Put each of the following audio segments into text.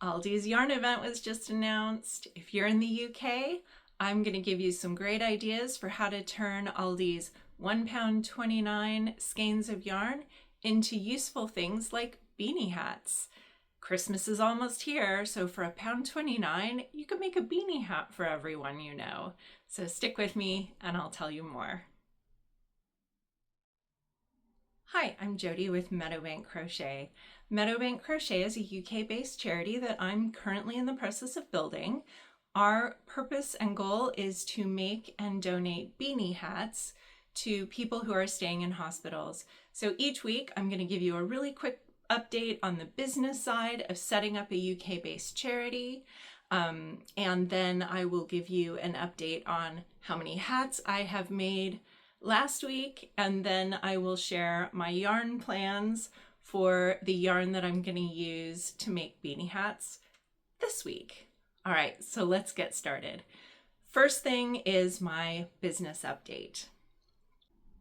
Aldi's yarn event was just announced. If you're in the UK, I'm going to give you some great ideas for how to turn Aldi's £1.29 skeins of yarn into useful things like beanie hats. Christmas is almost here, so for £1.29, you can make a beanie hat for everyone you know. So stick with me and I'll tell you more. Hi, I'm Jody with Meadowbank Crochet. Meadowbank Crochet is a UK-based charity that I'm currently in the process of building. Our purpose and goal is to make and donate beanie hats to people who are staying in hospitals. So each week I'm going to give you a really quick update on the business side of setting up a UK-based charity. And then I will give you an update on how many hats I have made last week, and then I will share my yarn plans for the yarn that I'm going to use to make beanie hats this week. All right, so let's get started. First thing is my business update.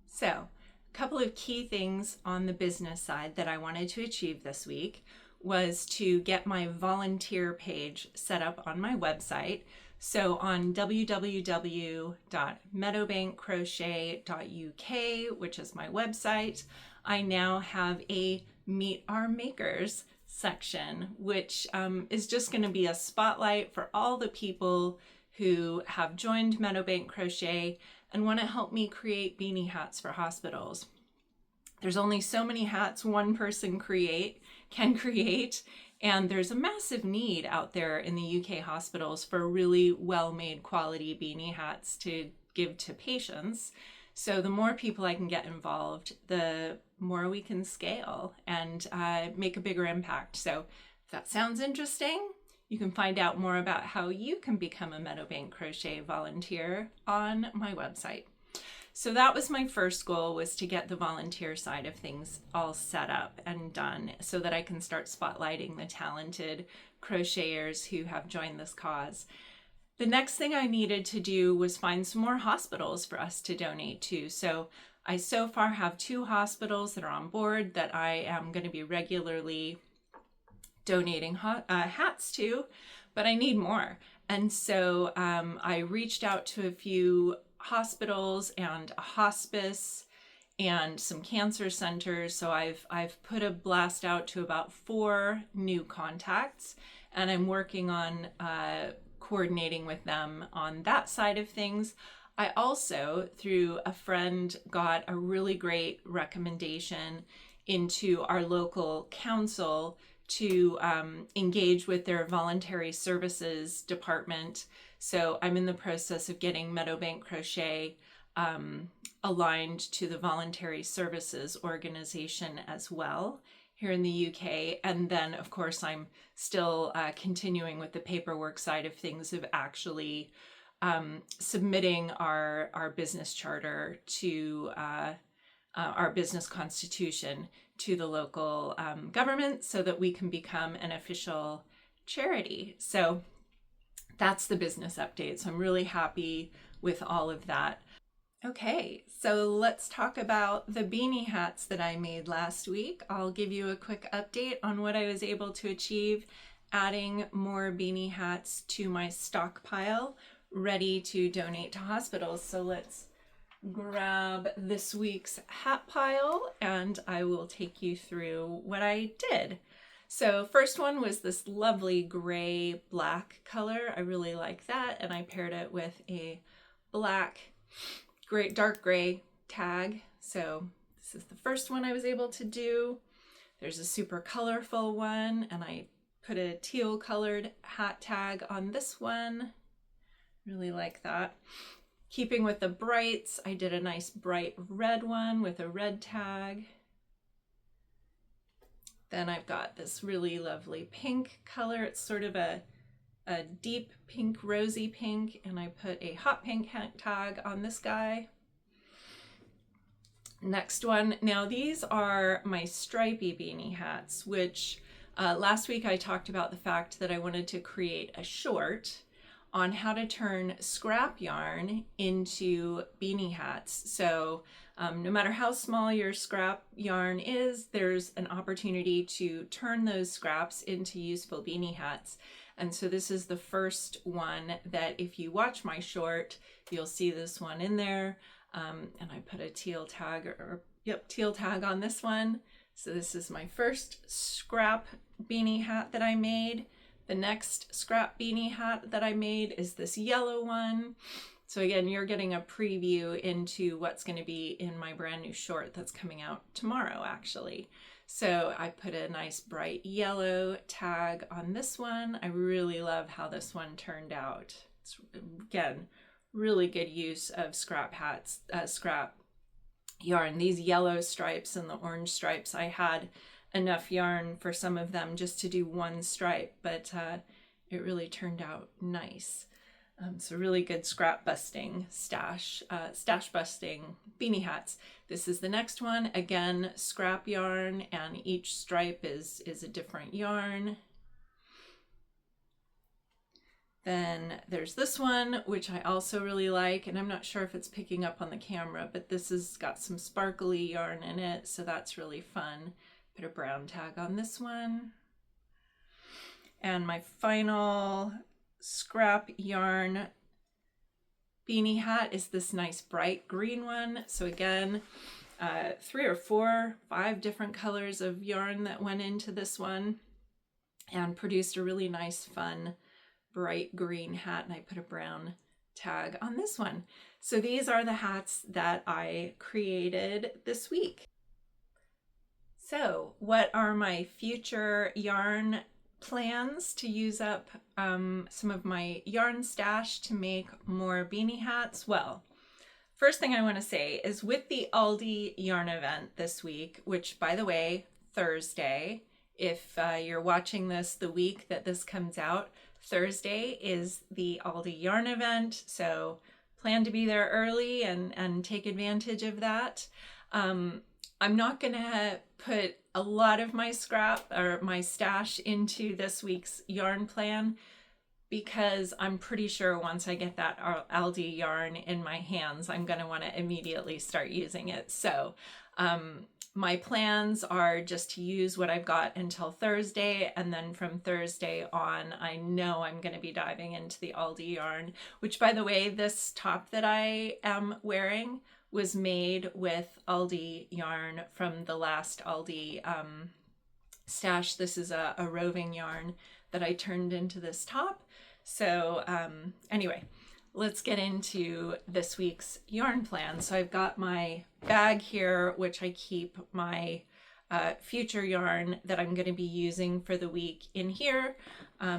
So, a couple of key things on the business side that I wanted to achieve this week was to get my volunteer page set up on my website. So on www.meadowbankcrochet.uk, which is my website, I now have a Meet Our Makers section, which is just going to be a spotlight for all the people who have joined Meadowbank Crochet and want to help me create beanie hats for hospitals. There's only so many hats one person can create, and there's a massive need out there in the UK hospitals for really well-made quality beanie hats to give to patients. So the more people I can get involved, the more we can scale and make a bigger impact. So if that sounds interesting, you can find out more about how you can become a Meadowbank Crochet volunteer on my website. So that was my first goal, was to get the volunteer side of things all set up and done so that I can start spotlighting the talented crocheters who have joined this cause. The next thing I needed to do was find some more hospitals for us to donate to. So I so far have 2 hospitals that are on board that I am going to be regularly donating hats to, but I need more. And so I reached out to a few hospitals and a hospice and some cancer centers. So I've put a blast out to about 4 new contacts, and I'm working on coordinating with them on that side of things. I also, through a friend, got a really great recommendation into our local council to engage with their voluntary services department. So I'm in the process of getting Meadowbank Crochet aligned to the voluntary services organization as well here in the UK. And then, of course, I'm still continuing with the paperwork side of things of actually submitting our business charter to our business constitution to the local government so that we can become an official charity. So that's the business update. So I'm really happy with all of that. Okay, so let's talk about the beanie hats that I made last week. I'll give you a quick update on what I was able to achieve, adding more beanie hats to my stockpile, ready to donate to hospitals. So let's grab this week's hat pile and I will take you through what I did. So first one was this lovely gray black color. I really like that, and I paired it with a black dark gray tag. So this is the first one I was able to do. There's a super colorful one, and I put a teal colored hat tag on this one. Really like that. Keeping with the brights, I did a nice bright red one with a red tag. Then I've got this really lovely pink color. It's sort of a deep pink, rosy pink, and I put a hot pink tag on this guy. Next one. Now these are my stripy beanie hats, which last week I talked about the fact that I wanted to create a short on how to turn scrap yarn into beanie hats. So no matter how small your scrap yarn is, there's an opportunity to turn those scraps into useful beanie hats. And so this is the first one that if you watch my short, you'll see this one in there. And I put a teal tag teal tag on this one. So this is my first scrap beanie hat that I made. The next scrap beanie hat that I made is this yellow one. So again, you're getting a preview into what's going to be in my brand new short that's coming out tomorrow, actually. So I put a nice bright yellow tag on this one. I really love how this one turned out. It's, again, really good use of scrap hats, scrap yarn. These yellow stripes and the orange stripes, I had enough yarn for some of them just to do one stripe, but it really turned out nice. So really good scrap busting, stash busting beanie hats. This is the next one. Again, scrap yarn, and each stripe is a different yarn. Then there's this one, which I also really like, and I'm not sure if it's picking up on the camera, but this has got some sparkly yarn in it, so that's really fun. Put a brown tag on this one. And my final scrap yarn beanie hat is this nice bright green one. So again, 3 or 4, 5 different colors of yarn that went into this one and produced a really nice, fun, bright green hat. And I put a brown tag on this one. So these are the hats that I created this week. So what are my future yarn plans to use up some of my yarn stash to make more beanie hats? Well, first thing I want to say is with the Aldi yarn event this week, which by the way, Thursday, if you're watching this the week that this comes out, Thursday is the Aldi yarn event. So plan to be there early and take advantage of that. I'm not gonna put a lot of my scrap or my stash into this week's yarn plan because I'm pretty sure once I get that Aldi yarn in my hands, I'm gonna wanna immediately start using it. So my plans are just to use what I've got until Thursday, and then from Thursday on, I know I'm gonna be diving into the Aldi yarn, which by the way, this top that I am wearing was made with Aldi yarn from the last Aldi stash. This is a roving yarn that I turned into this top. So anyway, let's get into this week's yarn plan. So I've got my bag here, which I keep my future yarn that I'm going to be using for the week in here.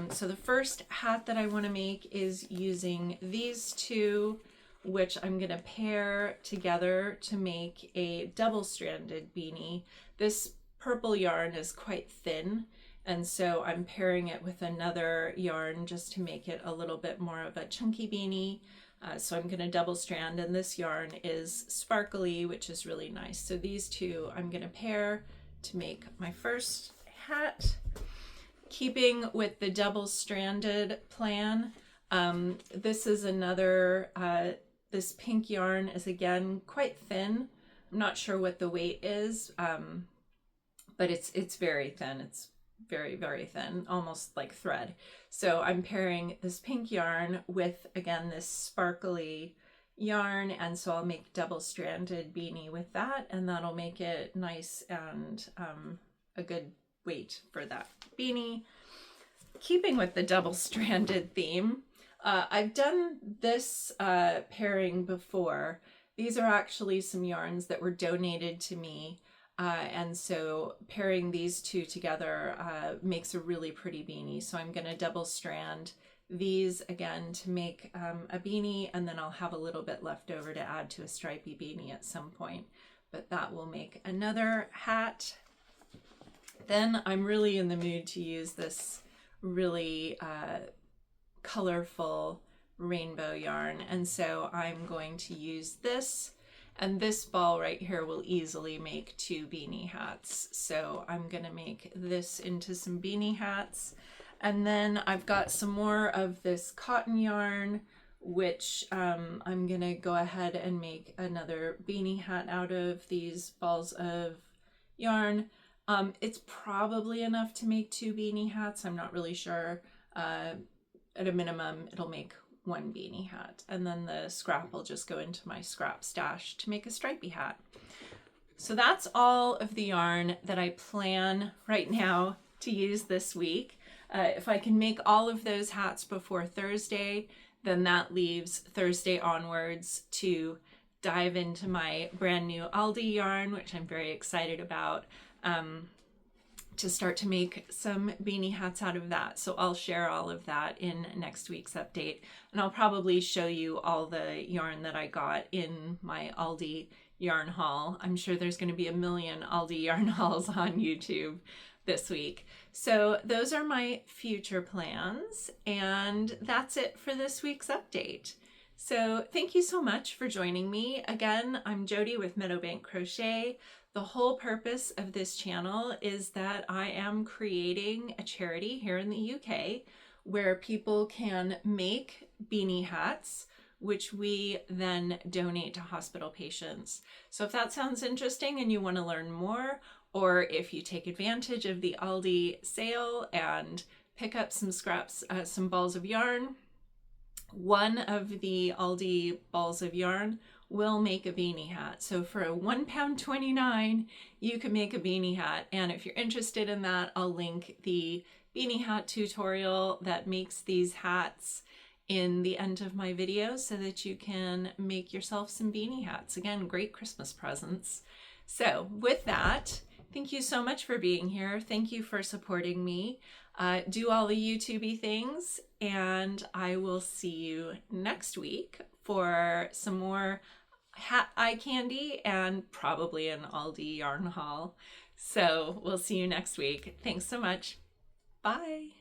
So the first hat that I want to make is using these two, which I'm going to pair together to make a double-stranded beanie. This purple yarn is quite thin, and so I'm pairing it with another yarn just to make it a little bit more of a chunky beanie. So I'm going to double strand, and this yarn is sparkly, which is really nice. So these two I'm going to pair to make my first hat. Keeping with the double-stranded plan, this is another, this pink yarn is again quite thin. I'm not sure what the weight is, but it's very thin. It's very, very thin, almost like thread. So I'm pairing this pink yarn with, again, this sparkly yarn, and so I'll make double-stranded beanie with that, and that'll make it nice and a good weight for that beanie. Keeping with the double-stranded theme, I've done this pairing before. These are actually some yarns that were donated to me, and so pairing these two together makes a really pretty beanie. So I'm going to double strand these again to make a beanie, and then I'll have a little bit left over to add to a stripy beanie at some point, but that will make another hat. Then I'm really in the mood to use this really colorful rainbow yarn, and so I'm going to use this, and this ball right here will easily make 2 beanie hats. So I'm gonna make this into some beanie hats. And then I've got some more of this cotton yarn, which I'm gonna go ahead and make another beanie hat out of these balls of yarn. It's probably enough to make 2 beanie hats. I'm not really sure. At a minimum, it'll make 1 beanie hat. And then the scrap will just go into my scrap stash to make a stripy hat. So that's all of the yarn that I plan right now to use this week. If I can make all of those hats before Thursday, then that leaves Thursday onwards to dive into my brand new Aldi yarn, which I'm very excited about, to start to make some beanie hats out of that. So I'll share all of that in next week's update. And I'll probably show you all the yarn that I got in my Aldi yarn haul. I'm sure there's going to be a million Aldi yarn hauls on YouTube this week. So those are my future plans, and that's it for this week's update. So thank you so much for joining me. Again, I'm Jody with Meadowbank Crochet. The whole purpose of this channel is that I am creating a charity here in the UK where people can make beanie hats, which we then donate to hospital patients. So if that sounds interesting and you want to learn more, or if you take advantage of the Aldi sale and pick up some scraps, some balls of yarn, one of the Aldi balls of yarn will make a beanie hat. So for a £1.29, you can make a beanie hat. And if you're interested in that, I'll link the beanie hat tutorial that makes these hats in the end of my video so that you can make yourself some beanie hats. Again, great Christmas presents. So with that, thank you so much for being here. Thank you for supporting me. Do all the YouTubey things, and I will see you next week for some more hat eye candy and probably an Aldi yarn haul. So we'll see you next week. Thanks so much. Bye.